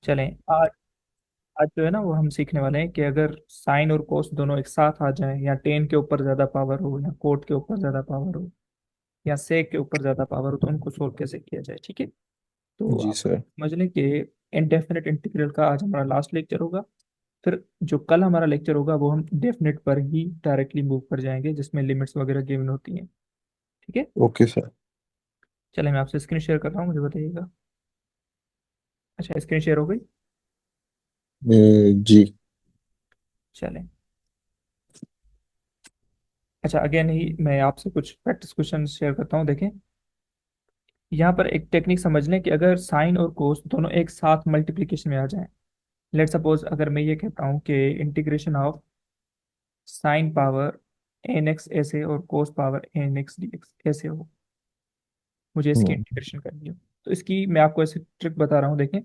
चलें। आज आज जो है ना वो हम सीखने वाले हैं कि अगर साइन और कोस दोनों एक साथ आ जाए, या टेन के ऊपर ज्यादा पावर हो, या कोट के ऊपर ज्यादा पावर हो, या सेक के ऊपर ज्यादा पावर हो, तो उनको सोल्व कैसे किया जाए। ठीक है। तो जी आप सर। समझ लें कि इनडेफिनेट इंटीग्रल का आज हमारा लास्ट लेक्चर होगा। फिर जो कल हमारा लेक्चर होगा वो हम डेफिनेट पर ही डायरेक्टली मूव कर जाएंगे, जिसमें लिमिट्स वगैरह गिवन होती हैं। ठीक है। Okay sir. चले, मैं आपसे स्क्रीन शेयर कर रहा हूँ, मुझे बताइएगा। अच्छा, स्क्रीन शेयर हो गई। जी। चलें। अच्छा, अगेन ही मैं आपसे कुछ प्रैक्टिस क्वेश्चन शेयर करता हूँ, देखें। यहाँ पर एक टेक्निक समझ लें कि अगर साइन और कोस दोनों एक साथ मल्टीप्लिकेशन में आ जाएं। लेट सपोज अगर मैं ये कहता हूँ कि integration of sine power n x ऐसे और cos power n x D x ऐसे हो, मुझे इसकी हम्म। इंटीग्रेशन करनी हो। तो इसकी मैं आपको ऐसे ट्रिक बता रहा हूँ, देखें।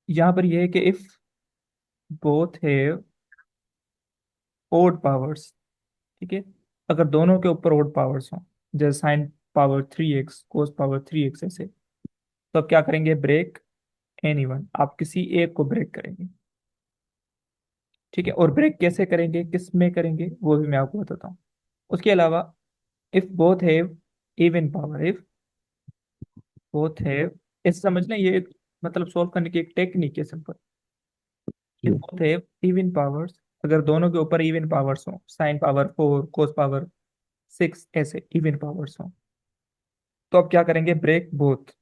यहाँ पर यह है कि if both have odd powers, ठीक है, अगर दोनों के ऊपर ओड पावर्स हों, जैसे साइन पावर 3x कोस पावर 3x ऐसे, तो आप क्या करेंगे? ब्रेक एनी वन, आप किसी एक को ब्रेक करेंगे। ठीक है। और ब्रेक कैसे करेंगे, किस में करेंगे, वो भी मैं आपको बताता हूँ। उसके अलावा if both have even power, if both have, ऐसे समझना ये मतलब सोल्व करने की एक टेक्निक है, सिंपल। इफ जी। बोथ हैव इवन पावर्स, अगर दोनों के ऊपर इवन पावर्स हो, साइन पावर 4 कोस पावर 6 ऐसे इवन पावर्स हो, तो आप क्या करेंगे? ब्रेक बोथ,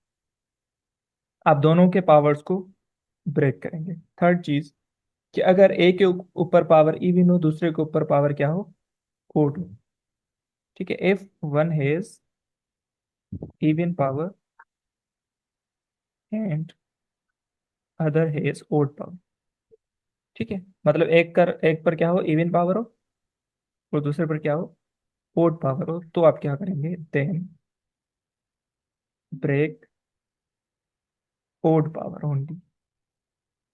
आप दोनों के पावर्स को ब्रेक करेंगे। थर्ड चीज, कि अगर ए के ऊपर पावर इवन हो, दूसरे के ऊपर पावर क्या हो? ओड हो। ठीक है। If one has even power and other has odd power, ठीक है, मतलब एक पर क्या हो? इवन पावर हो, और दूसरे पर क्या हो? ओड पावर हो, तो आप क्या करेंगे? Then break odd power only.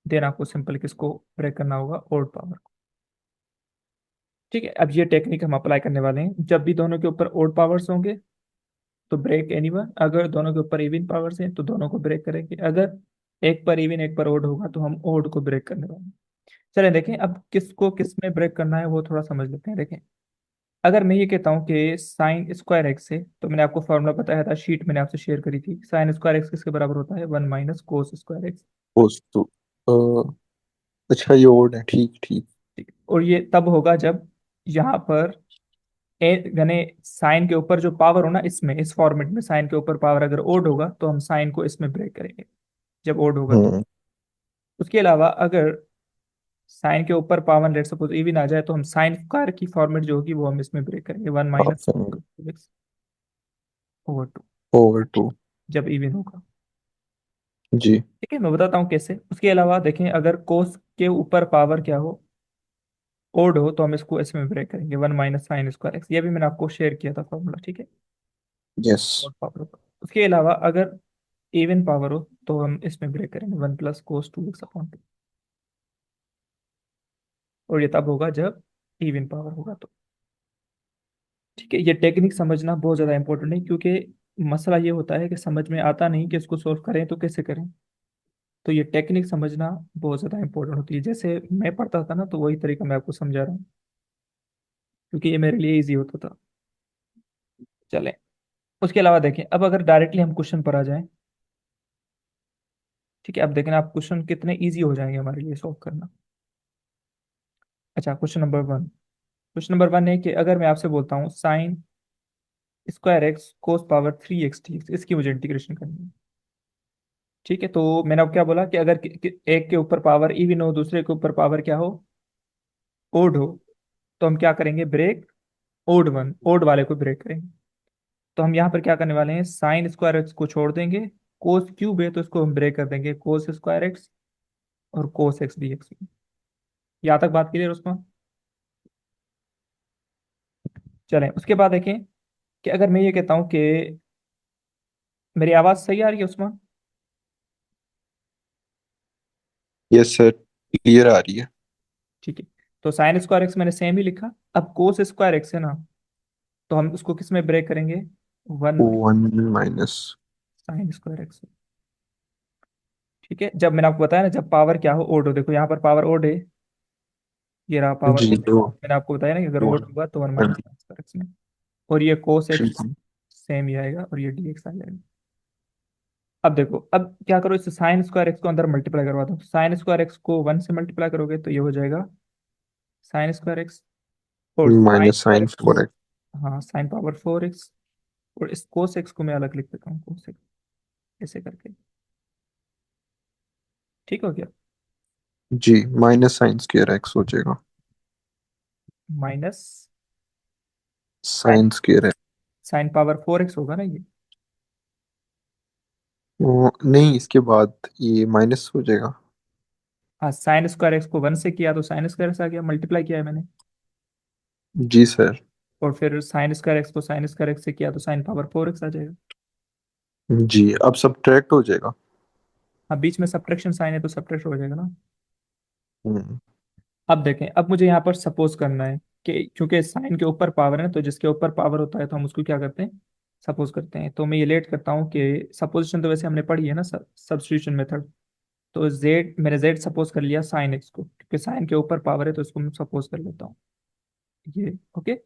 Then आपको सिंपल किसको ब्रेक करना होगा? ओड पावर को। ठीक है। अब ये टेक्निक हम अप्लाई करने वाले हैं, जब भी दोनों के ऊपर ओड पावर्स होंगे तो ब्रेक एनीवन, अगर दोनों के ऊपर इवन पावर्स हैं तो दोनों को ब्रेक करेंगे, अगर एक पर इवन एक पर ओड होगा तो हम ओड को ब्रेक करने वाले हैं। चलें देखें, अब किसको किस में ब्रेक करना है वो थोड़ा समझ लेते हैं। देखें, अगर मैं ये कहता हूँ कि साइन स्क्वायर एक्स है, तो मैंने आपको फॉर्मूला बताया था, शीट मैंने आपसे शेयर करी थी। साइन स्क्वायर एक्स किसके बराबर होता है? 1 - कोस स्क्वायर एक्स। पोस्ट तो अच्छा, ये ओड है। ठीक ठीक। ठीक है। और ये तब होगा जब यहाँ पर ए यानी साइन के ऊपर जो पावर हो ना, इसमें इस फॉर्मेट में साइन के ऊपर पावर अगर ओड होगा तो हम साइन को इसमें ब्रेक करेंगे, जब ओड होगा तो। हम्म। उसके अलावा अगर साइन के ऊपर पावर लेट सपोज इवन आ जाए, तो हम साइन स्क्वायर की फॉर्मेट जो होगी वो हम इसमें ब्रेक करेंगे, one half minus angle. Over two, over two. जब इवन होगा। जी। ठीक है, मैं बताता हूँ कैसे। उसके अलावा देखें, अगर कोस के ऊपर पावर क्या हो? ओड हो, तो हम इसको इसमें ब्रेक करेंगे, 1 - साइन स्क्वायर एक्स। ये भी मैंने आपको शेयर किया था फॉर्मूला, ठीक है। यस। ओड पावर होगा। उसके अलावा अगर इवन पावर हो तो हम इसमें ब्रेक करेंगे, 1 + cos 2x/2। और ये तब होगा जब इवन पावर होगा तो। ठीक है। ये टेक्निक समझना बहुत ज़्यादा इंपॉर्टेंट है, क्योंकि मसला ये होता है कि समझ में आता नहीं कि इसको सॉल्व करें तो कैसे करें। तो ये टेक्निक समझना बहुत ज़्यादा इंपॉर्टेंट होती है। जैसे मैं पढ़ता था ना, तो वही तरीका मैं आपको समझा रहा हूँ, क्योंकि ये मेरे लिए इजी होता था। चलें। उसके अलावा देखें, अब अगर डायरेक्टली हम क्वेश्चन पर आ जाएं। ठीक है, अब देखें आप क्वेश्चन कितने इजी हो जाएंगे हमारे लिए सॉल्व करना। अच्छा, क्वेश्चन नंबर वन है कि अगर मैं आपसे बोलता हूँ sign square x cos power 3x इसकी मुझे इंटीग्रेशन करनी है। ठीक है। तो मैंने अब क्या बोला कि अगर एक के ऊपर पावर इवन हो, दूसरे के ऊपर पावर क्या हो? ओड हो, तो हम क्या करेंगे? ब्रेक ओड वाले को ब्रेक करेंगे। तो हम यहाँ पर क्या करने वाले हैं? साइन स्क्वायर एक्स को छोड़ देंगे, कोस क्यूब है तो इसको हम ब्रेक कर देंगे, कोस स्क्वायर एक्स और कोस एक्स डी एक्स। यहाँ तक बात क्लियर उसमें? चलें, उसके बाद देखें कि अगर मैं ये कहता हूँ कि मेरी आवाज़ सही आ रही है उसमें? यस सर, क्लियर आ रही है। ठीक है। तो साइन स्क्वायर एक्स मैंने सेम ही लिखा। अब कोस स्क्वायर एक्स है ना, तो हम उसको किस में ब्रेक करेंगे? One one minus. Sign square x. ठीक है, जब मैंने आपको बताया ना, जब पावर क्या हो, ओड हो, देखो यहाँ पर पावर ओड है, ये रहा पावर जी ओड है, तो मैंने आपको बताया ना कि अगर तो ओड होगा तो वन कर माइनस दी। एक्स में। और ये कोस एक्स ठीक है। सेम ही आएगा, और ये डी एक्स आ जाएगा। अब देखो, अब क्या करो, इस साइन स्क्वायर एक्स को अंदर मल्टीप्लाई करवा दो, साइन स्क्वायर एक्स को वन से मल्टीप्लाई करोगे तो ये हो जाएगा साइन स्क्वायर एक्स, और sine minus square sine x को, फोर एक्स। हाँ साइन पावर फोर एक्स, और इस कोस एक्स को मैं अलग लिख देता हूँ, कोस एक्स, ऐसे करके। ठीक हो गया। जी माइनस साइन स्क्वायर एक्स हो जाएगा। माइनस साइन, साइन स्क्वायर है। साइन पावर फोर एक्स होगा ना ये। नहीं, इसके बाद ये माइनस हो जाएगा। हाँ, साइन स्क्वायर एक्स को वन से किया तो साइन स्क्वायर एक्स आ गया, मल्टीप्लाई किया है मैंने। जी सर। और फिर साइन स्क्वायर एक्स को साइन स्क्वायर एक्स से किया तो साइन पावर फोर एक्स आ जाएगा। जी अब सब्ट्रैक्ट हो जाएगा। हाँ, बीच में सब्ट्रैक्शन साइन है तो सब्ट्रैक्ट हो जाएगा ना। हम्म। अब देखें, अब मुझे यहाँ पर सपोज करना है कि क्योंकि साइन के ऊपर पावर है, तो जिसके ऊपर पावर होता है तो हम उसको क्या करते हैं, सपोज करते हैं। तो मैं ये लेट करता हूँ कि सपोजिशन तो वैसे हमने पढ़ी है ना, सब्स्टिट्यूशन मेथड। तो जेड, मैंने जेड सपोज कर लिया साइन एक्स को, क्योंकि साइन के ऊपर पावर है तो इसको मैं सपोज कर लेता हूँ, ये ओके।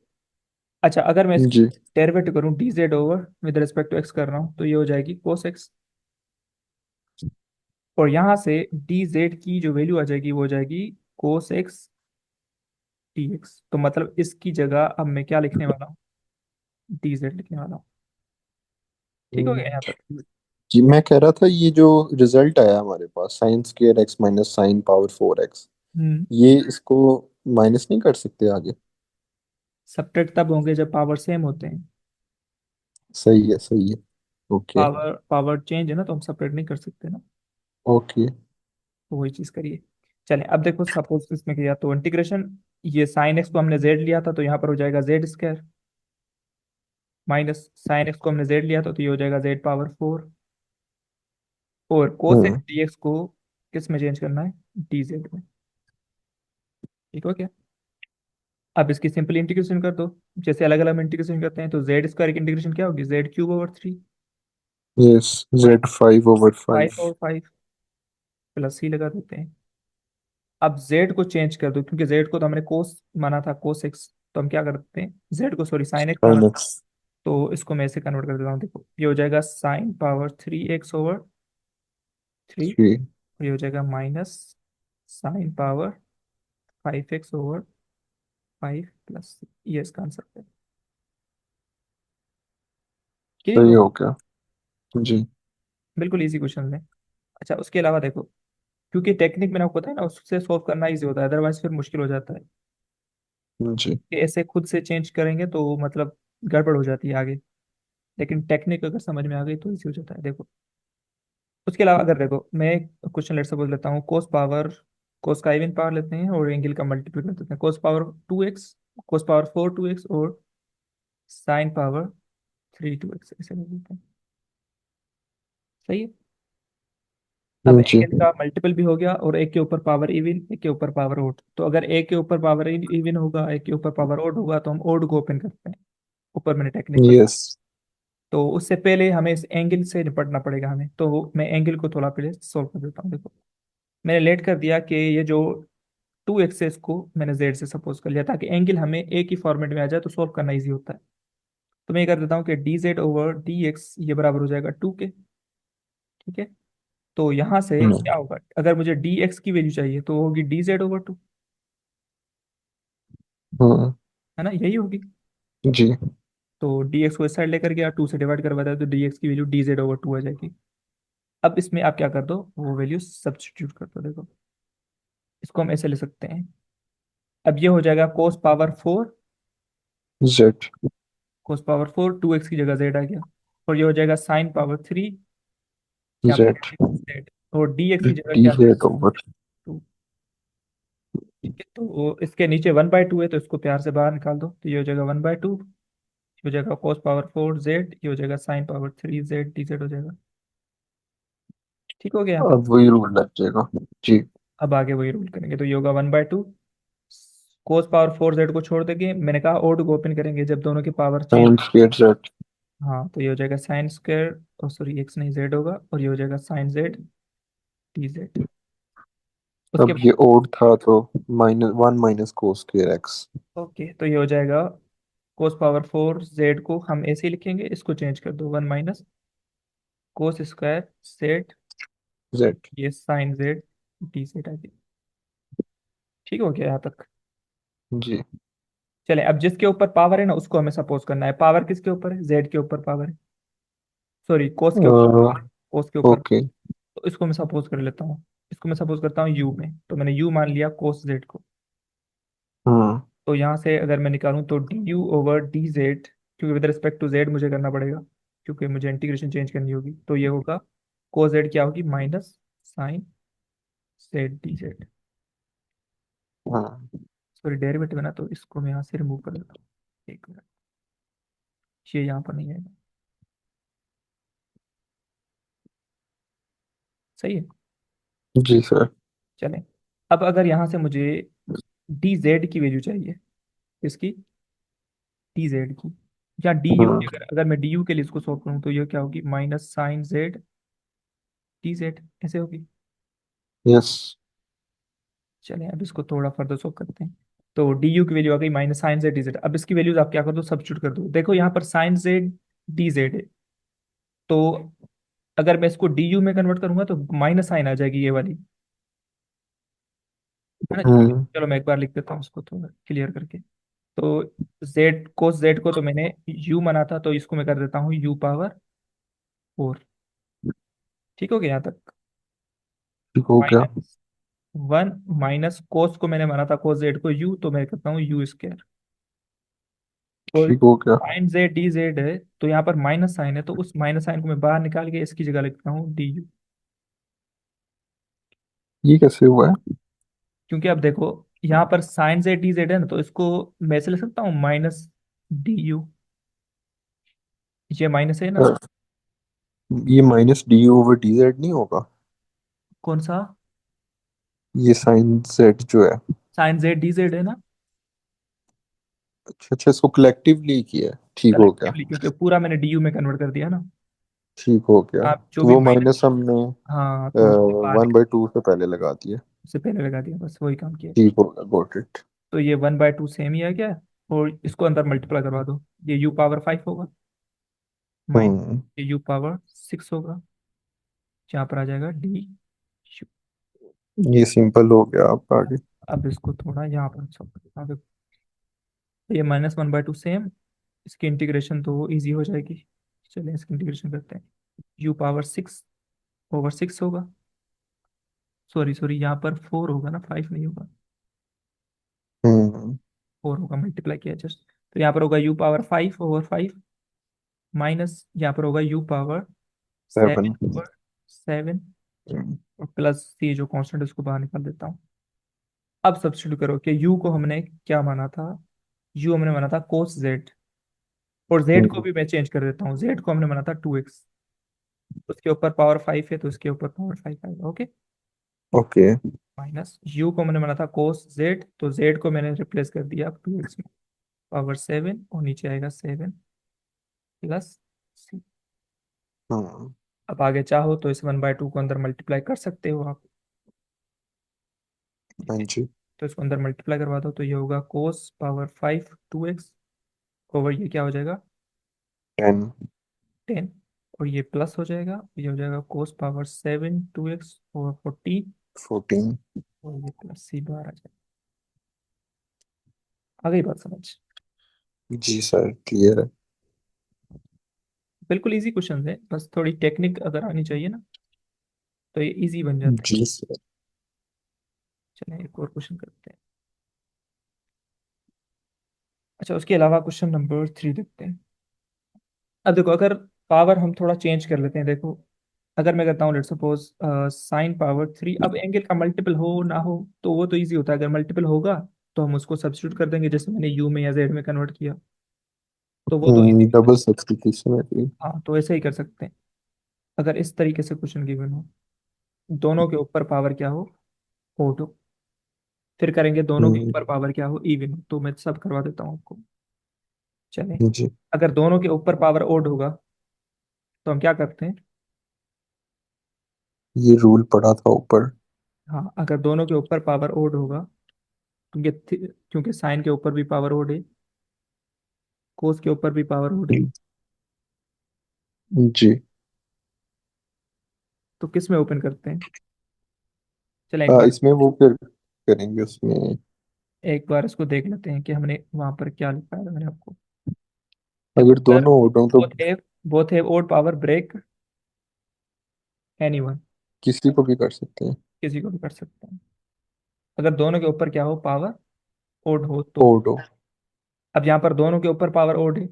अच्छा, अगर मैं इसकी जी। डेरिवेटिव करूँ D Z over with respect to x कर रहा हूँ, तो ये हो जाएगी कोस एक्स। और यहाँ से डी जेड की जो वैल्यू आ जाएगी वो हो जाएगी कोस एक्स डी एक्स। तो मतलब इसकी जगह अब मैं क्या लिखने वाला हूँ, डी जेड लिखने वाला हूँ। ठीक हो गया यहाँ तक। हम्म। जी मैं कह रहा था ये जो रिजल्ट आया हमारे पास sine square x minus sine power four x, hmm. ये इसको माइनस नहीं कर सकते आगे? सब्ट्रैक्ट तब होंगे जब पावर सेम होते हैं। सही है सही है। ओके। पावर पावर चेंज है ना, तो हम सपरेट नहीं कर सकते ना। ओके। तो वही चीज करिए। चले, अब देखो सपोज इसमें किया तो इंटीग्रेशन, ये साइन एक्स को हमने जेड लिया था तो यहाँ पर हो जाएगा Z square, minus sign x को हमने जेड लिया था तो ये हो जाएगा जेड पावर फोर, और कोस एक्स हम्म। डी एक्स को किस में चेंज करना है, डी जेड में। ठीक हो गया। अब इसकी सिंपल इंटीग्रेशन कर दो, जैसे अलग अलग इंटीग्रेशन करते हैं, तो जेड स्क्वायर की इंटीग्रेशन क्या होगी, z cube over three, yes. Z five over five. Five over five, plus ही लगा देते हैं। अब जेड को चेंज कर दो, क्योंकि जेड को तो हमने कोस माना था, कोस एक्स, तो हम क्या करते हैं, जेड को सॉरी साइन एक्स माना साइन था। एक्स। तो इसको मैं ऐसे कन्वर्ट कर देता हूँ, देखो ये हो जाएगा sine power three x over three, three. और ये हो जाएगा minus sine power five x over five plus, ये इसका आंसर है। क्लियर सही हो, हो गया। जी। बिल्कुल इजी क्वेश्चन है। अच्छा, उसके अलावा देखो, क्योंकि टेक्निक मैंने आपको बताया ना, उससे सॉल्व करना इजी होता है, अदरवाइज फिर मुश्किल हो जाता है जी। कि ऐसे खुद से चेंज करेंगे तो मतलब गड़बड़ हो जाती है आगे। लेकिन टेक्निक अगर समझ में आ गई तो इजी हो जाता है, देखो। उसके अलावा अगर देखो, मैं एक क्वेश्चन लेट सपोज लेता हूँ, कोस पावर, कोस का इवन पावर लेते हैं और एंगल का मल्टीप्लाई कर देते हैं, cos power two x, cos power four two x, और sine power three two x, ऐसे ले लेते हैं। सही है। अब जी। एंगल का मल्टीपल भी हो गया, और एक के ऊपर पावर इवन, एक के ऊपर पावर ओड, तो अगर एक के ऊपर पावर इवन होगा, एक के ऊपर पावर ओड होगा, तो हम ओड को ओपन करते हैं। ऊपर मैंने टेक्निक बता, यस। तो उससे पहले हमें इस एंगल से निपटना पड़ेगा हमें, तो मैं एंगल को थोड़ा पहले सोल्व कर देता हूँ, देखो। मैंने लेट कर दिया कि ये जो टू एक्सेस को मैंने जेड से सपोज कर लिया, ताकि एंगल हमें एक ही फॉर्मेट में आ जाए तो सॉल्व करना इजी होता है। तो मैं ये कर देता हूँ कि D Z over D x ये बराबर हो जाएगा टू के। ठीक है। तो यहाँ से क्या होगा, अगर मुझे डी एक्स की वैल्यू चाहिए तो होगी डी जेड ओवर टू, हम्म। है ना, यही होगी। जी। तो डी एक्स को इस साइड लेकर गया, टू से डिवाइड करवा दिया, तो डी एक्स की value d Z over two आ जाएगी। अब इसमें आप क्या कर दो, वो वैल्यू सब्स्टिट्यूट कर दो, देखो इसको हम ऐसे ले सकते हैं। अब ये हो जाएगा cos power four, z. Cos power four two x की जगह जेड आ गया, और ये हो जाएगा साइन पावर थ्री, क्या जेड। बनेगा जेड, और डी एक्स की जगह डी क्या, जेड ओवर। टू। ठीक है, तो इसके नीचे वन बाय टू है तो इसको प्यार से बाहर निकाल दो, तो ये हो जाएगा वन बाय टू, ये हो जाएगा कोस पावर फोर जेड, ये हो जाएगा sine power three Z D Z हो जाएगा। ठीक हो गया यहाँ तक। अब वही रूल लग जाएगा। जी। अब आगे वही रूल करेंगे, तो ये होगा one by two, cos power four Z को छोड़ देंगे, मैंने कहा ओड को ओपन करेंगे जब दोनों की power change. Sine square Z. हाँ, तो ये हो जाएगा साइन स्क्वायर, और सॉरी एक्स नहीं जेड होगा, और ये हो जाएगा साइन जेड डी जेड। उसके अब ये बाद ओड था तो -1 minus cos square x. Okay, तो ये हो जाएगा कोस पावर 4 जेड को हम ऐसे ही लिखेंगे, इसको चेंज कर दो, 1 minus cos square Z, Z. ये साइन जेड डी जेड आ गया। ठीक हो गया यहाँ तक। जी। चले, अब जिसके ऊपर पावर है ना उसको हमें सपोज करना है। पावर किसके ऊपर है? जेड के ऊपर पावर है, सॉरी कोस के ऊपर पावर है, कोस के ऊपर। ओके। तो इसको मैं सपोज कर लेता हूँ, इसको मैं सपोज करता हूँ यू में, तो मैंने यू मान लिया कोस जेड को। हाँ। तो यहाँ से अगर मैं निकालूं तो D you over D Z, क्योंकि विद रिस्पेक्ट टू जेड मुझे करना पड़ेगा, क्योंकि मुझे इंटीग्रेशन चेंज करनी होगी, तो ये होगा को जेड क्या होगी, minus sine Z D Z. हाँ। सॉरी डेरिवेटिव है ना, तो इसको मैं यहाँ से रिमूव कर देता हूँ, एक मिनट, ये यहाँ पर नहीं आएगा। सही है। जी सर। चलें, अब अगर यहाँ से मुझे डी जेड की वैल्यू चाहिए, इसकी डी जेड की, या डी यू की, हाँ। अगर मैं डी यू के लिए इसको सॉल्व करूँ तो ये क्या होगी, minus sine Z D Z ऐसे होगी। यस। चलें अब इसको थोड़ा फर्दर सॉल्व करते हैं। तो डी यू की वैल्यू आ गई minus sine Z D Z. अब इसकी वैल्यूज आप क्या कर दो, सब्स्टिट्यूट कर दो। देखो यहाँ पर साइन जेड डी जेड है, तो अगर मैं इसको डी यू में कन्वर्ट करूंगा तो माइनस साइन आ जाएगी ये वाली, है ना। हम्म। चलो मैं एक बार लिख देता हूँ उसको थोड़ा क्लियर करके। तो जेड कोस जेड को तो मैंने यू माना था, तो इसको मैं कर देता हूँ यू पावर 4। ठीक हो गया यहाँ तक। ठीक हो गया। माइनस 1 माइनस कोस को मैंने माना था कोस जेड को यू, तो मैं करता हूँ यू स्क्वायर। तो ठीक हो गया। साइन जेड डी जेड है, तो यहाँ पर माइनस साइन है, तो उस माइनस साइन को मैं बाहर निकाल के इसकी जगह लिखता हूँ डी यू। ये कैसे हुआ है? क्योंकि अब देखो यहाँ पर साइन जेड डी जेड है ना, तो इसको मैं ऐसे लिख सकता हूँ माइनस डी यू, ये माइनस है ना। अ, ये minus D over D Z नहीं होगा? कौन सा? ये साइन जेड जो है। साइन जेड डी जेड है ना, अच्छा अच्छा, इसको कलेक्टिवली किया है, ठीक हो गया। कलेक्टिवली, क्योंकि पूरा मैंने डी यू में कन्वर्ट कर दिया ना। ठीक हो गया। आप जो तो भी वो माइनस, माइनस हमने हाँ तो हमने बाहर 1/2 से पहले लगा दिया। उससे पहले लगा दिया, बस वही काम किया। ठीक हो गया, गॉट इट। तो ये 1/2 सेम ही आ गया, और इसको अंदर मल्टीप्लाई करवा दो, ये यू पावर 5 होगा, माइनस हम्म। ये यू पावर 6 होगा, यहाँ पर आ जाएगा डी यू। ये सिंपल हो गया, आप आगे। अब इसको थोड़ा यहाँ पर solve करते हैं। देखो ये -1/2 सेम, इसकी इंटीग्रेशन तो इजी हो जाएगी। चलिए इसकी इंटीग्रेशन करते हैं, यू पावर 6/6 होगा, सॉरी सॉरी यहाँ पर 4 होगा ना, 5 नहीं होगा, हम्म। 4 होगा, मल्टीप्लाई किया जस्ट। तो यहाँ पर होगा यू पावर 5/5, माइनस यहाँ पर होगा यू पावर 7। 7/7, और प्लस ये जो कांस्टेंट है उसको बाहर निकाल देता हूँ। अब सब्स्टिट्यूट करो कि यू को हमने क्या माना था, यू हमने माना था कोस जेड, और जेड को भी मैं चेंज कर देता हूँ, जेड को हमने माना था 2x, उसके ऊपर पावर 5 है तो उसके ऊपर पावर 5 आएगा, ओके। ओके। माइनस यू को मैंने माना था कोस जेड, तो जेड को मैंने रिप्लेस कर दिया 2x में, पावर 7, और नीचे आएगा 7 प्लस सी। हाँ। अब आगे चाहो तो इस 1/2 को अंदर मल्टीप्लाई कर सकते हो आप, हाँ ठीक है। जी। तो इसको अंदर मल्टीप्लाई करवा दो, तो ये होगा कोस पावर 5 2x ओवर ये क्या हो जाएगा 10। 10, और ये प्लस हो जाएगा, ये हो जाएगा कोस पावर 7 2x ओवर 14, 14। और ये प्लस सी बाहर आ जाएगा। आ गई बात समझ? जी सर, क्लियर है। बिल्कुल इजी क्वेश्चन है, बस थोड़ी टेक्निक अगर आनी चाहिए ना तो ये इजी बन जाते हैं। जी सर। चलिए एक और क्वेश्चन करते हैं। अच्छा उसके अलावा क्वेश्चन नंबर 3 देखते हैं। अब देखो अगर पावर हम थोड़ा चेंज कर लेते हैं, देखो अगर मैं करता हूँ लेट सपोज साइन पावर 3, अब एंगल का मल्टीपल हो ना हो तो वो तो इजी होता है, अगर मल्टीपल होगा तो हम उसको सब्स्टिट्यूट कर देंगे, जैसे मैंने यू में या जेड में कन्वर्ट किया, तो वो तो इजी। डबल सब्स्टिट्यूशन है जी। हाँ तो ऐसे ही कर सकते हैं। अगर इस तरीके से क्वेश्चन गिवन हो, दोनों के ऊपर पावर क्या हो, ओड हो, फिर करेंगे दोनों के ऊपर पावर क्या हो, इवन हो, तो मैं सब करवा देता हूँ आपको। चलें, जी। अगर दोनों के ऊपर पावर ओड होगा तो हम क्या करते हैं, ये रूल पढ़ा था ऊपर। हाँ, अगर दोनों के ऊपर पावर ओड होगा, क्योंकि साइन के ऊपर भी पावर ओड है, कोस के ऊपर भी पावर ओड है, जी। तो किस में ओपन करते हैं? चलो एक बार, इसमें वो फिर करेंगे उसमें। एक बार इसको देख लेते हैं कि हमने वहां पर क्या लिखा है मैंने आपको। देखो, अगर अगर दोनों ओडों तो both have odd power break anyone, किसी को भी कर सकते हैं। किसी को भी कर सकते हैं। अगर दोनों के ऊपर क्या हो, पावर ओड हो तो। ओडो। अब यहाँ पर दोनों के ऊपर पावर ओड है,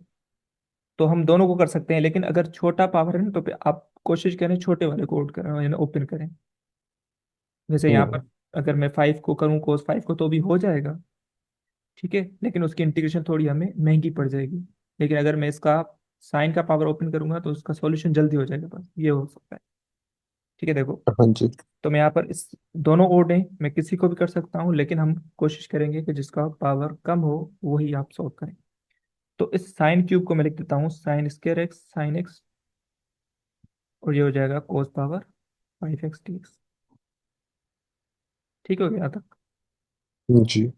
तो हम दोनों को कर सकते हैं, लेकिन अगर छोटा पावर है ना, तो फिर आप कोशिश करें छोटे वाले को ओड करें, यानी ओपन करें। जैसे यहाँ पर हम्म। अगर मैं 5 को करूँ, कोस 5 को, तो भी हो जाएगा, ठीक है, लेकिन उसकी इंटीग्रेशन थोड़ी हमें महंगी पड़ जाएगी। लेकिन अगर मैं इसका साइन का पावर ओपन करूंगा तो उसका सॉल्यूशन जल्दी हो जाएगा, बस ये हो सकता है। ठीक है, देखो, हाँ जी। तो मैं यहाँ पर इस दोनों ओड हैं, मैं किसी को भी कर सकता हूँ, लेकिन हम कोशिश करेंगे कि जिसका पावर कम हो वही आप सॉल्व करें। तो इस साइन क्यूब को मैं लिख देता हूँ sign square x sine x, और ये हो जाएगा कोस पावर 5 x dx। ठीक हो गया यहाँ तक? जी।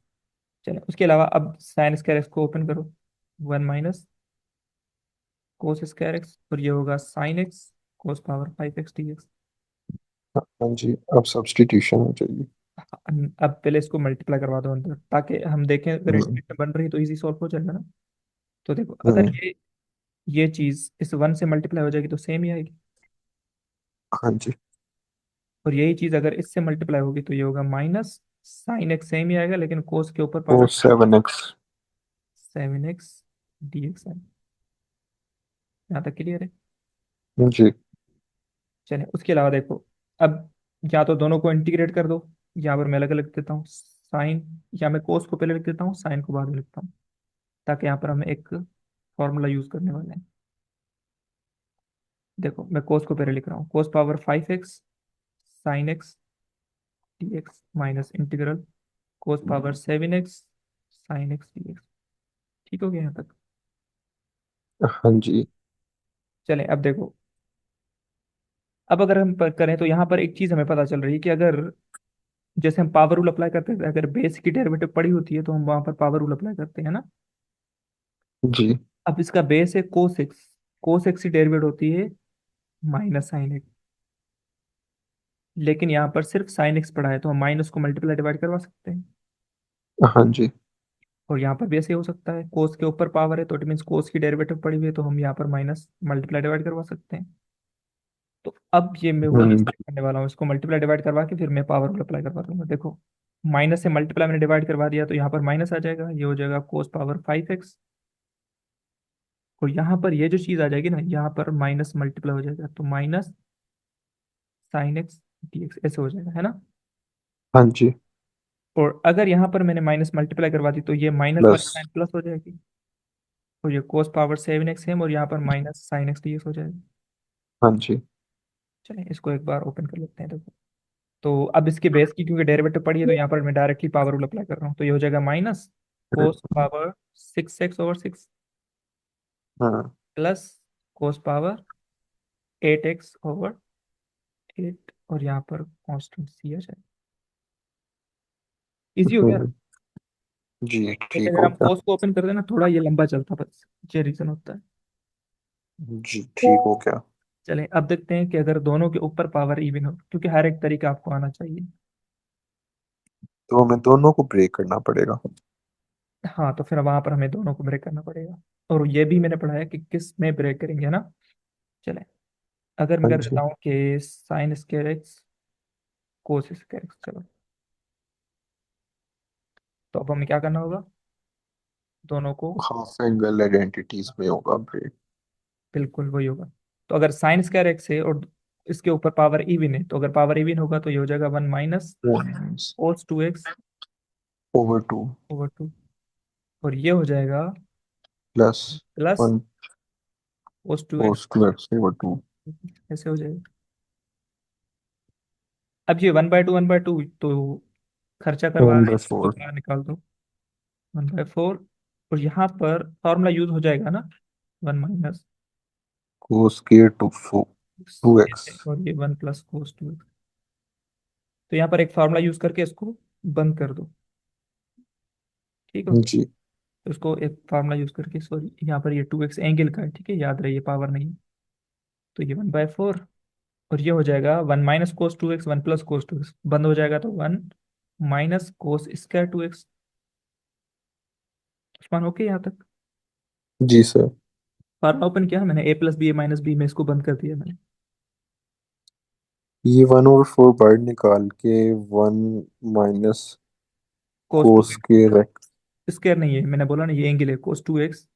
चले, उसके अलावा अब साइन स्क्वायर एक्स को ओपन करो, 1 - कोस स्क्वायर एक्स, और ये होगा sine x cos power 5 x dx। हाँ जी, अब सब्स्टिट्यूशन हो जाएगी। अब पहले इसको मल्टीप्लाई करवा दो अंदर, ताकि हम देखें अगर हम्म। इंटीग्रेशन बन रही है तो इजी सॉल्व हो जाएगा ना। तो देखो, अगर हम्म। ये चीज इस 1 से मल्टीप्लाई हो जाएगी तो सेम ही आएगी, हाँ जी। और यही चीज अगर इससे मल्टीप्लाई होगी तो ये होगा माइनस साइन एक्स, सेम ही आएगा, लेकिन कोस के ऊपर वो पावर 7x। 7 x dx है। यहाँ तक क्लियर है? जी। चलिए, उसके अलावा देखो, अब या तो दोनों को इंटीग्रेट कर दो, यहाँ पर मैं अलग अलग लिख देता हूँ साइन, या मैं कोस को पहले लिख देता हूँ, साइन को बाद में लिखता हूँ, ताकि यहाँ पर हम एक फॉर्मूला यूज करने वाले हैं। देखो, मैं कोस को पहले लिख रहा हूँ, cos power 5 x sine x D x minus integral cos power 7 x sine x D x. ठीक हो गया यहाँ तक? हाँ जी। चलें, अब देखो, अब अगर हम करें तो यहाँ पर एक चीज हमें पता चल रही है कि अगर जैसे हम पावर रूल अप्लाई करते हैं, अगर बेस की डेरिवेटिव पड़ी होती है तो हम वहां पर पावर रूल अप्लाई करते हैं ना। जी। अब इसका बेस है कोस एक्स, कोस एक्स की डेरिवेटिव होती है माइनस साइन एक्स, लेकिन यहाँ पर सिर्फ साइन एक्स पड़ा है, तो हम माइनस को मल्टीप्लाई डिवाइड करवा सकते हैं। हाँ जी। और यहाँ पर भी ऐसे हो सकता है, कोस के ऊपर पावर है तो इट मीन्स कोस की डेरिवेटिव पड़ी हुई है, तो हम यहाँ पर माइनस मल्टीप्लाई डिवाइड करवा सकते हैं। तो अब ये मैं वही हम्म। स्टेप करने वाला हूँ, इसको मल्टीप्लाई डिवाइड करवा के फिर मैं पावर रूल अप्लाई करवा दूंगा। देखो, माइनस से मल्टीप्लाई मैंने डिवाइड करवा दिया, तो यहाँ पर माइनस आ जाएगा, ये हो जाएगा कोस पावर 5 x, और यहाँ पर ये जो चीज़ आ जाएगी ना, यहाँ पर माइनस मल्टीप्लाई हो जाएगा, तो minus sign x D x ऐसे हो जाएगा, है ना। हाँ जी। और अगर यहाँ पर मैंने माइनस मल्टीप्लाई करवा दी तो ये माइनस वाली प्लस। साइन प्लस हो जाएगी, और ये कोस पावर 7 x है, और यहाँ पर minus sign x D x हो जाएगा। हाँ जी। चलिए, इसको एक बार ओपन कर लेते हैं, देखो। तो अब इसके बेस की क्योंकि डेरिवेटिव पड़ी है, तो यहाँ पर मैं डायरेक्टली पावर रूल अप्लाई कर रहा हूँ, तो ये हो जाएगा माइनस कोस पावर 6 x/6 हाँ। प्लस कोस पावर 8 x/8, और यहाँ पर कॉन्स्टेंट सी आ जाए। इजी हो गया। हम्म। जी लेकिन ठीक अगर हो हम गया। कोस को ओपन कर देना, थोड़ा ये लंबा चलता, बस ये रीजन होता है। जी ठीक हो गया। चलें, अब देखते हैं कि अगर दोनों के ऊपर पावर इवन हो, क्योंकि हर एक तरीका आपको आना चाहिए। तो हमें दोनों को ब्रेक करना पड़ेगा। हाँ, तो फिर वहां पर हमें दोनों को ब्रेक करना पड़ेगा, और ये भी मैंने पढ़ा है कि किस में ब्रेक करेंगे, है ना। चले, अगर मैं हाँ कर जी। देता हूँ कि sign square x cos square x, चलो, तो अब हमें क्या करना होगा, दोनों को, हाफ एंगल आइडेंटिटीज में होगा ब्रेक। बिल्कुल वही होगा। तो अगर साइन स्क्वायर एक्स है और इसके ऊपर पावर इवन है, तो अगर पावर इवन होगा तो ये हो जाएगा 1 - cos 2 x over two over 2, और ये हो जाएगा plus plus 1 cos 2 x, cos two x over two. ऐसे हो जाएगा। अब ये 1/2 1/2 तो खर्चा करवा वन रहे बाय हैं, इसको फोर बाहर निकाल दो, 1/4, और यहाँ पर फॉर्मूला यूज हो जाएगा ना, 1 - कोस के टू टू एक्स। और ये 1 + कोस 2 x। तो यहाँ पर एक फार्मूला यूज करके इसको बंद कर दो। ठीक हो गया। जी तो इसको एक फार्मूला यूज करके, सॉरी यहाँ पर ये 2x एंगल का है, ठीक है, याद रहे ये पावर नहीं है। तो ये 1/4, और ये हो जाएगा 1 - cos 2x, 1 + cos 2x, बंद हो जाएगा तो 1 - cos² 2x। उस्मान ओके यहाँ तक? जी सर। फार्मूला ओपन किया मैंने, a + b a - b में इसको बंद कर दिया मैंने। ये 1/4 बाहर निकाल के 1 - cos 2x cos² x। Square नहीं है, मैंने बोला ना ये एंगल है, cos 2x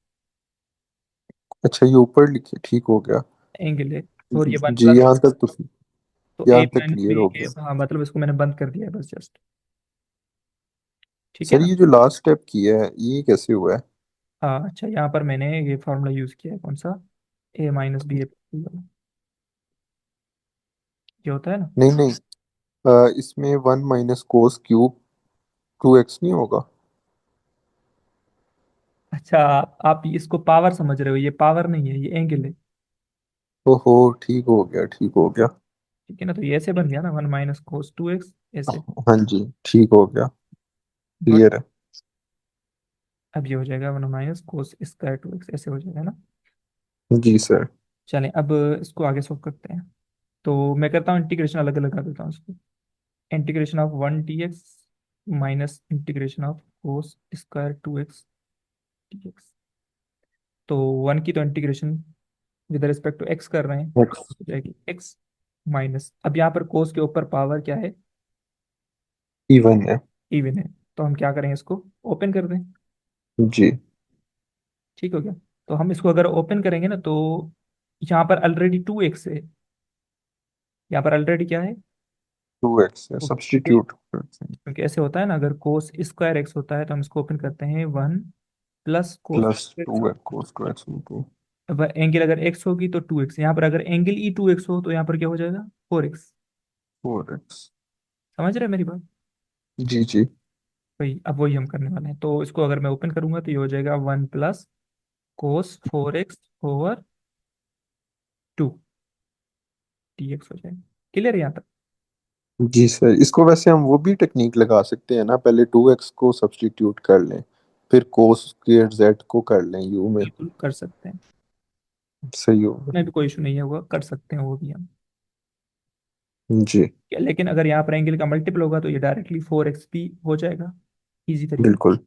अच्छा ये ऊपर लिखे, ठीक हो गया। एंगल है। और ये वन जी प्लस यहाँ तक तो, तो a यहाँ तक माइनस क्लियर बी हो के, गया। हाँ मतलब इसको मैंने बंद कर दिया है बस जस्ट। ठीक है सर ना? ये जो लास्ट स्टेप किया है ये कैसे हुआ है? हाँ अच्छा, यहाँ पर मैंने ये फार्मूला यूज किया है, कौन सा, a - b ये होता है ना। नहीं नहीं, इसमें 1 - cos³ 2x नहीं होगा? अच्छा, आप इसको पावर समझ रहे हो, ये पावर नहीं है, ये एंगल है। ओहो, ठीक हो गया, ठीक हो गया। ठीक है ना, तो ये ऐसे बन गया ना, 1 - cos 2x ऐसे। हाँ जी, ठीक हो गया, गुड। क्लियर है। अब ये हो जाएगा 1 - cos² 2x ऐसे हो जाएगा ना। जी सर। चलें अब इसको आगे सॉल्व करते हैं। तो मैं करता हूँ इंटीग्रेशन, अलग अलग कर देता हूँ इसको। Integration of 1 dx minus integration of cos² 2x dx। तो 1 की तो integration with respect to x कर रहे हैं, X हो जाएगी x माइनस, अब यहाँ पर कोस के ऊपर पावर क्या है, इवन है। इवन है। तो हम क्या करें, इसको ओपन कर दें। जी। ठीक हो गया। तो हम इसको अगर ओपन करेंगे ना, तो यहाँ पर ऑलरेडी 2x है, यहाँ पर ऑलरेडी क्या है, 2x है, तो क्योंकि सब्स्टिट्यूट करते हैं। क्योंकि ऐसे होता है ना, अगर कोस² x होता है तो हम इसको ओपन करते हैं 1 + प्लस cos²x। 2x cos²x। अब एंगल अगर x होगी तो 2x, यहाँ पर अगर एंगल ई 2x हो तो यहाँ पर क्या हो जाएगा, 4x। 4x। समझ रहे हैं मेरी बात? जी जी। वही, अब वही हम करने वाले हैं। तो इसको अगर मैं ओपन करूंगा तो ये हो जाएगा 1 + cos 4x/2 dx हो जाएगा। क्लियर है यहाँ तक? जी सर, इसको वैसे हम वो भी टेक्निक लगा सकते हैं ना, पहले 2x को सब्स्टिट्यूट कर लें, फिर cos² z को कर लें u में। बिल्कुल कर सकते हैं, सही होगा। उसमें भी कोई इशू नहीं है, वो कर सकते हैं वो भी हम। जी लेकिन अगर यहाँ पर एंगल का मल्टीपल होगा तो ये डायरेक्टली 4x भी हो जाएगा, इजी तरीके। बिल्कुल।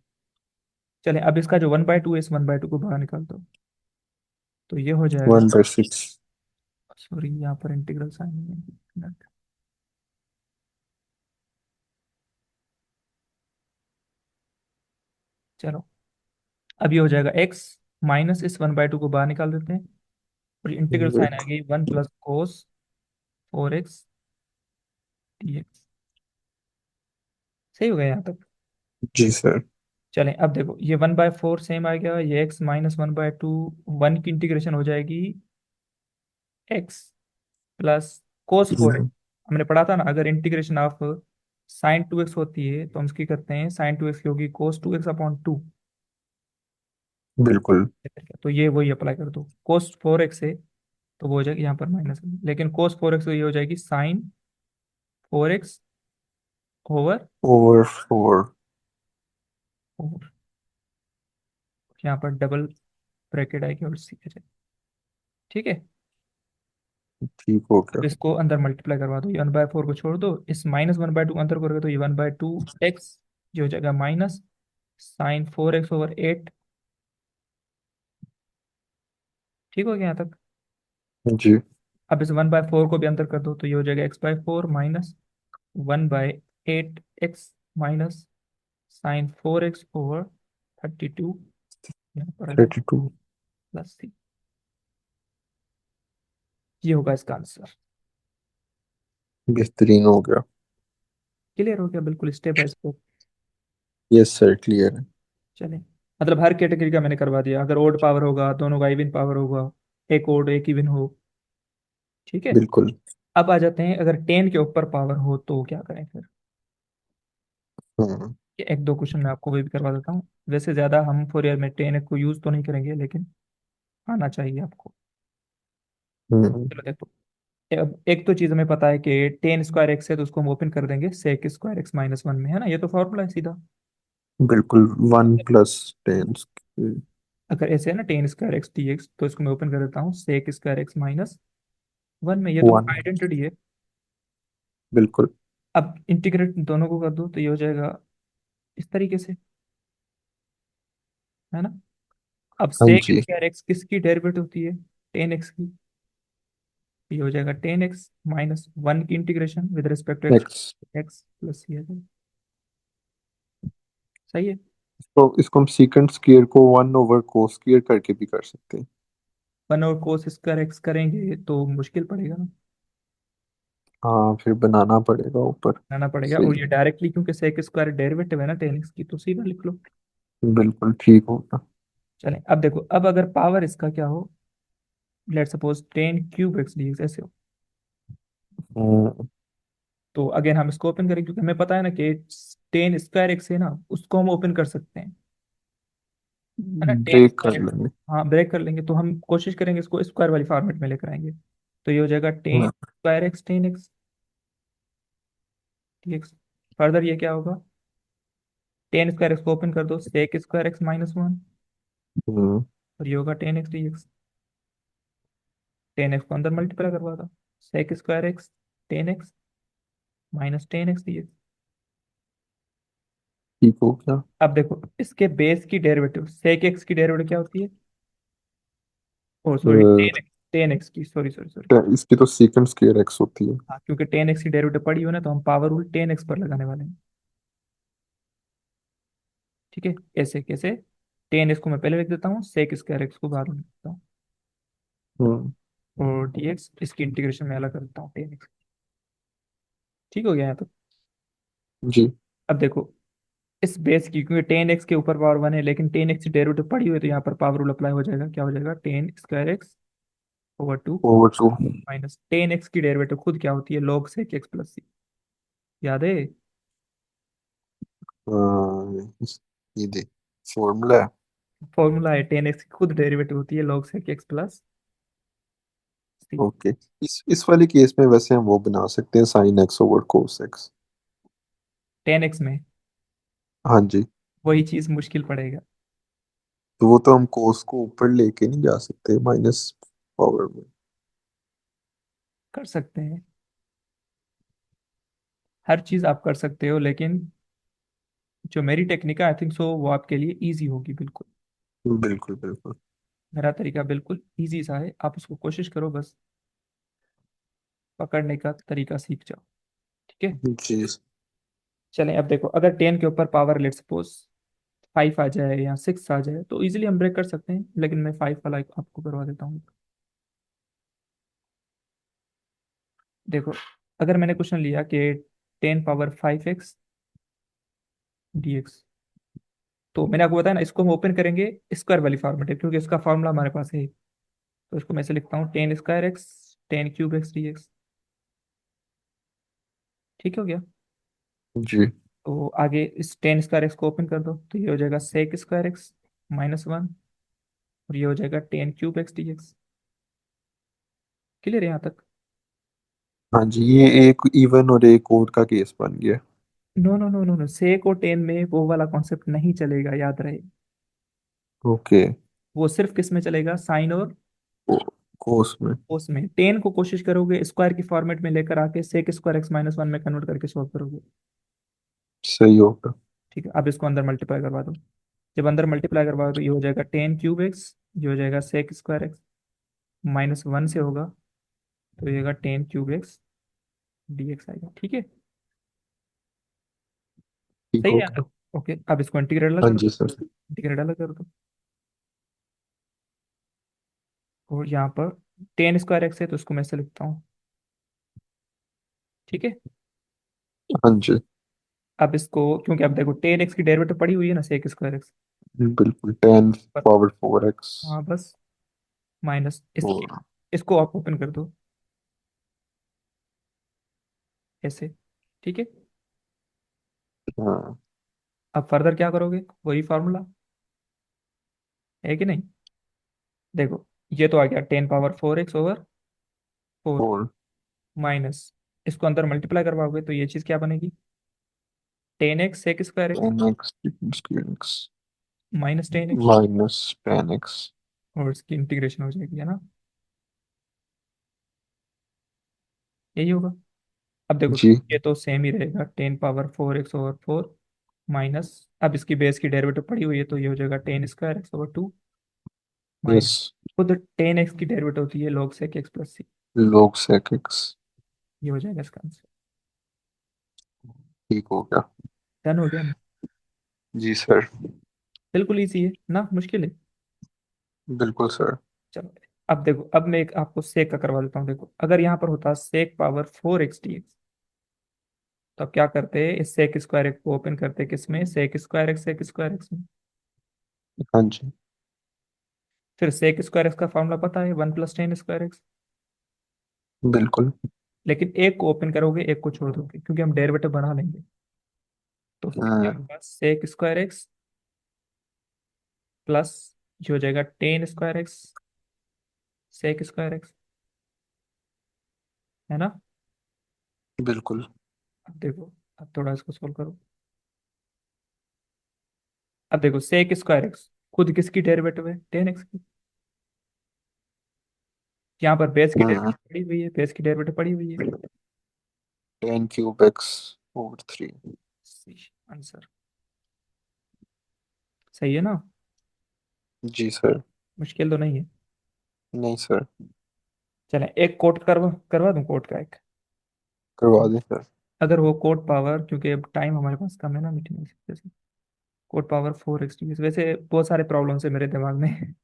चले अब इसका जो 1/2 है, इस 1/2 को बाहर निकाल दो। तो ये हो जाएगा, 1/6। सॉरी यहाँ पर इंटीग्रल साइन है। चलो, अब ये हो जाएगा x माइनस, इस 1/2 को बाहर निकाल देते हैं, और इंटीग्रल साइन आ गई 1 + cos 4x dx। सही हो गया यहाँ तक? जी सर। चलें अब देखो, ये 1/4 सेम आ गया, ये x माइनस 1/2, 1 की इंटीग्रेशन हो जाएगी x प्लस cos 4x। हमने पढ़ा था ना, अगर इंटीग्रेशन ऑफ sin 2x होती है तो हम इसकी करते हैं sin 2x की होगी cos 2x/2। बिल्कुल। तो ये वही अप्लाई कर दो, cos 4x है तो वो हो जाएगी यहाँ पर माइनस, लेकिन cos 4x तो ये हो जाएगी sin 4x/4, ओवर 4। और यहाँ पर डबल ब्रैकेट आएगी और सी आ जाएगी। ठीक है। ठीक हो अब गया। इसको अंदर मल्टीप्लाई करवा दो, ये 1/4 को छोड़ दो, इस -1/2 अंदर करोगे तो ये 1/2x, जो हो जाएगा माइनस sin 4x/8। ठीक हो गया यहाँ तक? जी। अब इस 1/4 को भी अंदर कर दो तो ये हो जाएगा x/4 minus 1/8x minus sin 4x/32, यहाँ पर आ जाएगा 32। +c। ये होगा इसका आंसर। बेहतरीन हो गया। क्लियर हो गया बिल्कुल, step by step. Yes sir, clear है। चलें, मतलब हर कैटेगरी का मैंने करवा दिया, अगर ओड पावर होगा दोनों का इवन पावर होगा, एक ओड एक इवन हो। ठीक है। बिल्कुल। अब आ जाते हैं, अगर 10 के ऊपर पावर हो तो क्या करें फिर। हम्म। ये एक दो क्वेश्चन मैं आपको वो भी करवा देता हूँ। वैसे ज़्यादा हम 4 ईयर में 10 को यूज़ तो नहीं करेंगे, लेकिन आना चाहिए आपको। हम्म। चलो देखो, अब एक तो चीज हमें पता है कि टेन स्क्वायर एक्स है, तो उसको हम ओपन कर देंगे sec square x minus one में, है ना, ये तो फॉर्मूला है सीधा। बिल्कुल 1 + 10। अगर ऐसे है ना tan square x D x, तो इसको मैं ओपन कर देता हूँ sec square x minus one में, ये तो 1। आइडेंटिटी है। बिल्कुल। अब इंटीग्रेट दोनों को कर दो तो ये हो जाएगा इस तरीके से, है ना। अब हाँ सेक जी। स्क्वायर एक्स किसकी डेरिवेटिव होती है, टेन एक्स की। ये हो जाएगा टेन एक्स माइनस वन की integration with respect to x, x. X plus ये है। सही है। तो इसको हम सीकेंट स्क्वायर को 1/cos स्क्वायर करके भी कर सकते हैं। वन और कोस स्क्वायर एक्स करेंगे तो मुश्किल पड़ेगा ना, हाँ, फिर बनाना पड़ेगा ऊपर। लाना पड़ेगा। सही। और ये डायरेक्टली क्योंकि सेक स्क्वायर डेरिवेटिव है ना टेन एक्स की, तो सीधा लिख लो। बिल्कुल ठीक होगा। चलें अब देखो, अब अगर पावर इसका क्या हो, let suppose ten cube x D x ऐसे हो, हम्म, तो अगेन हम इसको ओपन करेंगे क्योंकि हमें पता है ना कि टेन स्क्वायर एक्स है ना, उसको हम ओपन कर सकते हैं, है ना, टेन ब्रेक स्क्वायर कर एक्स। लेंगे। हाँ ब्रेक कर लेंगे, तो हम कोशिश करेंगे इसको स्क्वायर वाली फॉर्मेट में लेकर आएंगे। तो ये हो जाएगा टेन हाँ। Square x tan x D x. Further ये क्या होगा, टेन स्क्वायर एक्स को ओपन कर दो sec square x minus one, hmm, और ये होगा tan x D x. Tan x को अंदर मल्टीप्लाई करवा दो, sec square x tan x minus tan x D x. ठीक हो गया। अब देखो इसके बेस की डेरिवेटिव सेक एक्स की डेरिवेटिव क्या होती है, ओ सॉरी टेन एक्स की, सॉरी सॉरी सॉरी। इसकी तो सीकेंट स्क्वायर एक्स होती है। हाँ क्योंकि टेन एक्स की डेरिवेटिव पड़ी हो ना, तो हम पावर रूल टेन एक्स पर लगाने वाले हैं। ठीक है, ऐसे कैसे, टेन एक्स को मैं पहले लिख देता हूँ, सेक स्क्वायर एक्स को बाद में लिख देता हूँ, हम्म। और डी एक्स इसकी इंटीग्रेशन में अलग कर देता हूँ टेन एक्स। ठीक हो गया यहाँ तक। जी। अब देखो इस बेस की, क्योंकि टेन एक्स के ऊपर पावर वन है, लेकिन टेन एक्स की डेरिवेटिव पड़ी हुई है, तो यहाँ पर पावर रूल अप्लाई हो जाएगा। क्या हो जाएगा, tan square x over two over 2। Minus tan x की डेरिवेटिव खुद क्या होती है, log sec x plus C, याद है। ये दे फॉर्मूला है। फॉर्मूला है, टेन एक्स की खुद डेरिवेटिव होती है log sec x plus C. Okay. इस वाले केस में वैसे हम वो बना सकते हैं sine x over cos x. Tan x में हाँ जी। वही चीज मुश्किल पड़ेगा। तो वो तो हम कोस को ऊपर लेके नहीं जा सकते माइनस पावर में। कर सकते हैं, हर चीज आप कर सकते हो, लेकिन जो मेरी टेक्निक है आई थिंक सो वो आपके लिए इजी होगी बिल्कुल। बिल्कुल बिल्कुल। मेरा तरीका बिल्कुल इजी सा है, आप उसको कोशिश करो बस, पकड़ने का तरीका सीख जाओ। ठीक है। जी। चलें अब देखो, अगर टेन के ऊपर पावर लेट सपोज फाइव आ जाए या सिक्स आ जाए, तो इजीली हम ब्रेक कर सकते हैं, लेकिन मैं फाइव वाला आपको करवा देता हूँ। देखो अगर मैंने क्वेश्चन लिया कि ten power five x D x, तो मैंने आपको बताया ना, इसको हम ओपन करेंगे स्क्वायर वाली फॉर्मेट है, क्योंकि इसका फॉर्मूला हमारे पास है। तो इसको मैं ऐसे लिखता हूँ tan square x tan cube x D x. ठीक हो गया। जी। तो आगे इस टेन स्क्वायर एक्स को ओपन कर दो, तो ये हो जाएगा sec square x minus one, और ये हो जाएगा tan cube x D x. Clear है यहाँ तक। हाँ जी, ये एक इवन और एक ओड का केस बन गया। No no no no no, sec और टेन में वो वाला कॉन्सेप्ट नहीं चलेगा, याद रहे। ओके। वो सिर्फ किस में चलेगा, साइन और कोस में। कोस में। टेन को कोशिश करोगे स्क्वायर की फॉर्मेट में लेकर आके sec square x minus one में कन्वर्ट करके सॉल्व करोगे। सही होगा। ठीक है, अब इसको अंदर मल्टीप्लाई करवा दो। जब अंदर मल्टीप्लाई करवाओ तो ये हो जाएगा टेन क्यूब एक्स, ये हो जाएगा sec square x minus one से होगा, तो ये होगा tan cube x D x आएगा। ठीक है, ठीक सही है यहाँ होगा। तक। ओके, अब इसको इंटीग्रेट अलग हाँ कर जी दो, सर। इंटीग्रेट अलग कर दो। और यहाँ पर टेन स्क्वायर एक्स है, तो इसको मैं ऐसे लिखता हूँ। ठीक है। हाँ जी। अब इसको, क्योंकि अब देखो टेन एक्स की डेरिवेटिव पड़ी हुई है ना सेक स्क्वायर एक्स बिल्कुल 10 पर, पावर 4x। हाँ बस, माइनस इसकी, और इसको आप ओपन कर दो ऐसे। ठीक है। हाँ। अब फर्दर क्या करोगे, वही फार्मूला है कि नहीं। देखो ये तो आ गया ten power four x over four, 4। Minus, इसको अंदर मल्टीप्लाई करवाओगे तो ये चीज़ क्या बनेगी, 10x sec square x 10x secant square x minus 10x, minus 10x। और इसकी इंटीग्रेशन हो जाएगी, है ना, यही होगा। अब देखो जी। ये तो सेम ही रहेगा, 10 पावर 4 एक्स ओवर 4 माइनस, अब इसकी बेस की डेरिवेटिव पड़ी हुई है तो ये हो जाएगा 10 square x over 2 yes. Minus, खुद 10x की डेरिवेटिव होती है log sec x प्लस सी, log sec x। ये हो जाएगा इसका आंसर। ठीक हो गया। डन हो गया ना। जी सर। बिल्कुल इजी है ना, मुश्किल है। बिल्कुल सर। चलो, अब देखो, अब मैं एक आपको सेक का करवा देता हूँ। देखो अगर यहाँ पर होता sec पावर 4 x dx, तो अब क्या करते हैं, इस सेक स्क्वायर एक्स को ओपन करते किसमें, सेक स्क्वायर एक्स में। हाँ जी। फिर सेक स्क्वायर एक्स का फॉर्मूला पता है, 1 + 10 स्क्वायर एक्स। बिल्कुल। लेकिन एक को ओपन करोगे एक को छोड़ दोगे, क्योंकि हम डेरिवेटिव बना लेंगे। तो फिर क्या हम्म। होगा, sec स्क्वायर एक्स प्लस, जो हो जाएगा 10 square x sec square x, है ना। बिल्कुल। अब देखो, अब थोड़ा इसको सोल्व करो। अब देखो sec स्क्वायर एक्स खुद किसकी डेरिवेटिव है, 10x की। यहाँ पर बेस की हम्म। डेरिवेटिव पड़ी हुई है, बेस की डेरिवेटिव पड़ी हुई है। 10³ x/3। आंसर सही है ना, जी सर। मुश्किल तो नहीं है। नहीं सर। चलें, एक कोट करवा करवा दूं, कोट का एक। करवा दें सर। अगर वो कोट पावर, क्योंकि अब टाइम हमारे पास कम है ना मीटिंग में, जैसे कोट पावर 4 x वैसे बहुत सारे प्रॉब्लम्स है मेरे दिमाग में।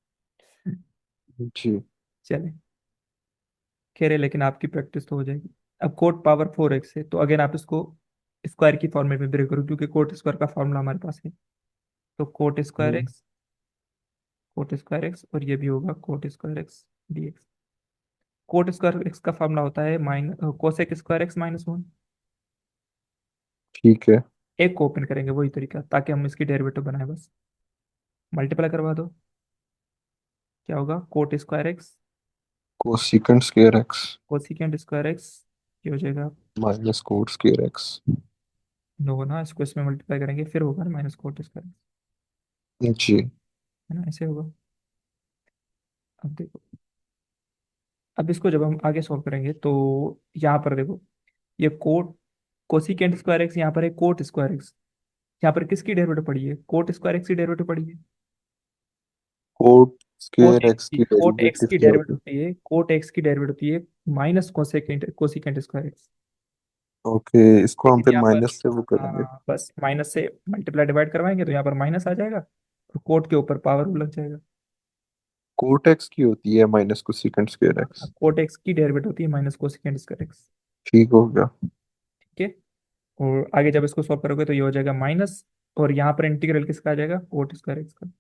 जी। चले, खैर है, लेकिन आपकी प्रैक्टिस तो हो जाएगी। अब कोट पावर 4 x है, तो अगेन आप इसको स्क्वायर की फॉर्मेट में ब्रेक करो, क्योंकि कोट स्क्वायर का फॉर्मूला हमारे पास है। तो हम्म। कोट स्क्वायर एक्स, और ये भी होगा cot square x dx। Coat square x का फॉर्मूला होता है कोसेक स्क्वायर एक्स -1। ठीक है। एक को ओपन करेंगे, वही तरीका, ताकि हम इसकी डेरिवेटिव बनाए बस। मल्टीप्लाई करवा दो, क्या होगा, cot square x cosecant square x cosecant square x, ये हो जाएगा, minus cot square x। No ना, इसको इसमें मल्टीप्लाई करेंगे फिर होगा ना -कोट स्क्वायर, जी। है ना, ऐसे होगा। अब देखो, अब इसको जब हम आगे सॉल्व करेंगे तो यहाँ पर देखो, ये कोट कोसिकेंट स्क्वायर एक्स, यहाँ पर है कोट स्क्वायर एक्स, यहाँ पर किसकी डेरिवेटिव पड़ी है, कोट स्क्वायर एक्स की डेरिवेटिव पड़ी है। Cot cot square x x की की कोट एक्स डेरिवेटिव की क्या डेरिवेटिव होगी? होती है, कोट एक्स की डेरिवेटिव होती है minus cosecant cosecant square x. Okay, इसको हम लेकिन फिर यहाँ पर, माइनस से वो करेंगे। हाँ बस माइनस से मल्टीप्लाई डिवाइड करवाएंगे तो यहाँ पर माइनस आ जाएगा, और कोट के ऊपर पावर लग जाएगा। कोट x की होती है minus cosecant square x। Cot x की डेरिवेटिव होती है माइनस कोसिकेंट स्क्वायर एक्स। ठीक हो गया। ठीक है, और आगे जब इसको सॉल्व करोगे तो ये हो जाएगा माइनस, और यहाँ पर इंटीग्रल किसका आ जाएगा, कोट स्क्वायर एक्स का।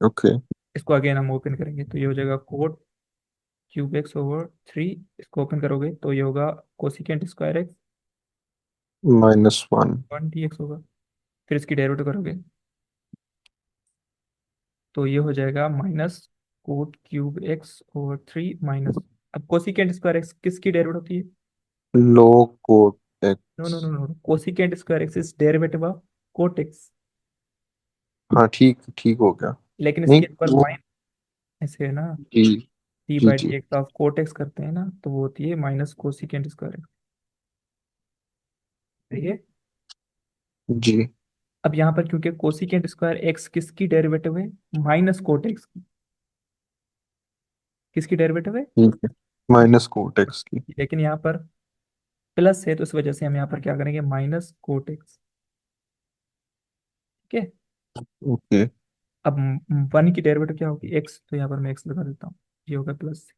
ओके। इसको अगेन हम ओपन करेंगे तो ये हो जाएगा कोट क्यूब एक्स ओवर 3। इसको ओपन करोगे तो ये होगा कोसिकेंट स्क्वायर एक्स -1। 1 dx होगा। फिर इसकी डेरिवेटिव करोगे तो ये हो जाएगा minus cot cube x over 3 minus, अब कोसिकेंट स्क्वायर एक्स किसकी डेरिवेटिव होती है, log cot no no x। No no, cosecant square x is derivative of cot x. हाँ ठीक ठीक हो गया। लेकिन नहीं इसके ऊपर वो। माइनस, ऐसे है ना, G D G by G D x of cot x करते हैं ना, तो वो होती है माइनस कोसिकेंट स्क्वायर एक्स। ठीक है, जी। अब यहाँ पर क्योंकि कोसिकेंट स्क्वायर एक्स किसकी डेरिवेटिव है, माइनस कोट एक्स की, किसकी डेरिवेटिव है, ठीक है। माइनस कोट x की। लेकिन यहाँ पर प्लस है तो इस वजह से हम यहाँ पर क्या करेंगे, माइनस कोट एक्स। ठीक है, ओके। अब 1 की डेरिवेटिव क्या होगी, एक्स, तो यहाँ पर मैं एक्स लगा देता हूँ, ये होगा प्लस।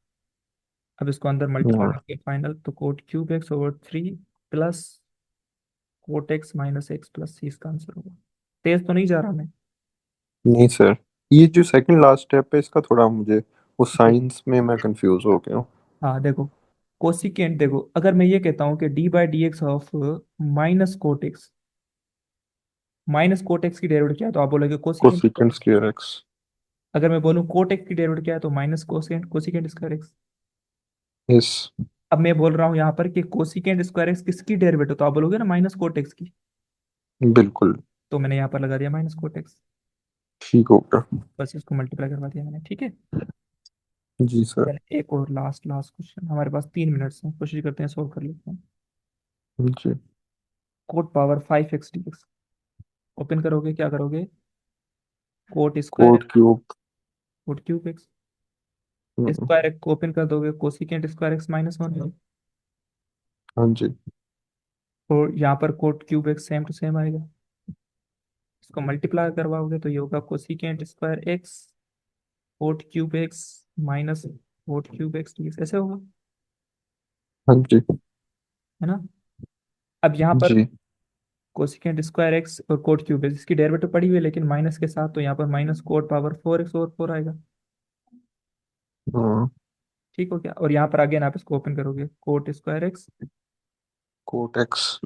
अब इसको अंदर मल्टीप्लाई हाँ, करके फाइनल, तो cot cube x over 3 plus cot x minus x plus c, इसका आंसर होगा। तेज तो नहीं जा रहा मैं। नहीं सर, ये जो सेकंड लास्ट स्टेप है इसका थोड़ा मुझे वो देखो, साइंस में मैं कंफ्यूज हो गया हूँ। हाँ देखो, कोसिकेंट देखो, अगर मैं ये कहता हूँ कि D by D x of minus cot x की डेरिवेटिव क्या है, तो आप बोलोगे cosecant cosecant square x. Square x। अगर मैं बोलूँ कोट एक्स की डेरिवेटिव क्या है, तो minus cosecant cosecant square x. Yes. अब मैं बोल रहा हूँ यहाँ पर कि कोसिकेंट स्क्वायर एक्स किसकी डेरिवेटिव, तो आप बोलोगे ना माइनस कोट एक्स की। बिल्कुल। तो मैंने यहाँ पर लगा दिया माइनस कोट एक्स। ठीक हो गया। बस इसको मल्टीप्लाई करवा दिया मैंने, ठीक है। जी सर। चलिए एक और लास्ट लास्ट क्वेश्चन, हमारे पास 3 मिनट्स हैं, कोशिश करते हैं सोल्व कर लेते हैं। जी। Cot power 5 x dx। Open करोगे क्या करोगे, cot square cot cube. Cot cube x, hmm, square x को ओपन कर दोगे कोसिकेंट स्क्वायर एक्स -1। हाँ जी। और यहाँ पर cot cube x same to same आएगा, इसको मल्टीप्लाई करवाओगे तो ये होगा cosecant square x cot cube x minus cot cube x dx, ऐसे होगा, हाँ जी। है ना। अब यहाँ पर जी। कोसिकेंट स्क्वायर एक्स और कोट क्यूब एक्स इसकी डेरिवेटिव पड़ी हुई है लेकिन माइनस के साथ, तो यहाँ पर माइनस कोट पावर 4x/4 आएगा। हाँ। ठीक हो गया, और यहाँ पर अगेन आप इसको ओपन करोगे cot square x cot x.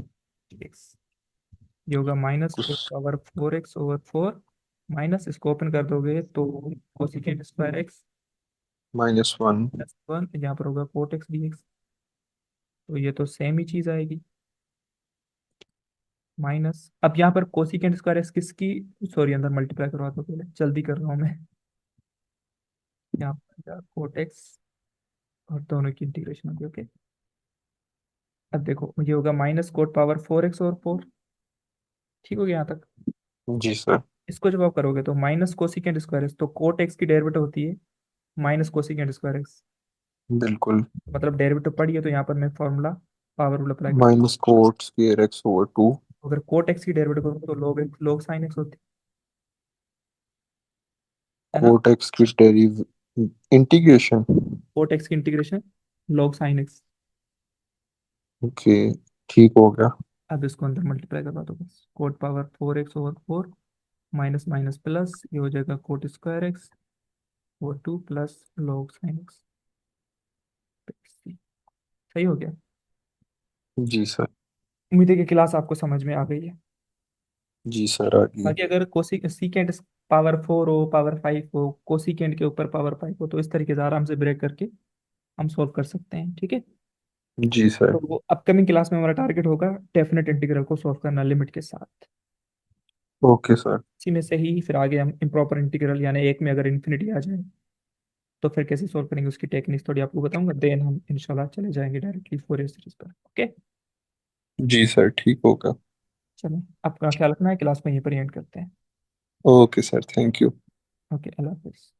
X, ये होगा माइनस कोट कुछ। पावर 4x/4 माइनस, इसको ओपन कर दोगे तो कोसिकेंट स्क्वायर एक्स -1। प्लस 1, यहाँ पर होगा कोट एक्स डीएक्स, तो ये तो सेम ही चीज आएगी। माइनस, अब यहाँ पर कोसिकेंट स्क्वायर एक्स किसकी, सॉरी अंदर मल्टीप्लाई करवा दो पहले, जल्दी कर रहा हूँ मैं। यहाँ पर कोट एक्स और दोनों की इंटीग्रेशन होगी, ओके। अब देखो ये होगा माइनस कोट पावर 4x/4, ठीक हो गया यहाँ तक। जी सर। इसको जब आप करोगे तो माइनस कोसिकेंट स्क्वायर एक्स, तो कोट एक्स की डेरिवेटिव होती है माइनस कोसिकेंट स्क्वायर एक्स, बिल्कुल। मतलब डेरिवेटिव पड़ी है तो यहाँ पर मैं फॉर्मूला पावर रूल अप्लाई कर, माइनस कोट स्क्वायर x/2। अगर कोट एक्स की डेरिवेटिव करूँ तो लोग लोग साइन एक्स होती है ना। कोट एक्स की डेरिव इंटीग्रेशन। कोट एक्स की integration log sine x. Okay. ठीक हो गया। अब इसको अंदर मल्टीप्लाई करवा दो बस, cot power 4x/4 minus minus plus, ये हो जाएगा कोट स्क्वायर एक्स और 2 प्लस लॉग साइन एक्स। सही हो गया। जी सर। उम्मीद है कि क्लास आपको समझ में आ गई है। जी सर, आगे। बाकी अगर कोसी सीकेंड पावर 4 हो पावर 5 हो, कोसिकेंड के ऊपर पावर 5 हो, तो इस तरीके से आराम से ब्रेक करके हम सॉल्व कर सकते हैं, ठीक है। जी सर। तो वो अपकमिंग क्लास में हमारा टारगेट होगा डेफिनेट इंटीग्रल को सॉल्व करना लिमिट के साथ। Okay sir. इसी में से ही फिर आगे हम इम्प्रॉपर इंटीग्रल यानी एक में अगर इन्फिनिटी आ जाए तो फिर कैसे सॉल्व करेंगे उसकी टेक्निक्स थोड़ी आपको बताऊंगा, देन हम इंशाल्लाह चले जाएंगे डायरेक्टली फोरियर सीरीज पर, ओके। जी सर, ठीक होगा। चलो, आपका ख्याल रखना है, क्लास में यहीं पर एंड करते हैं। Okay sir, thank you. Okay, अल्लाह हाफिज़।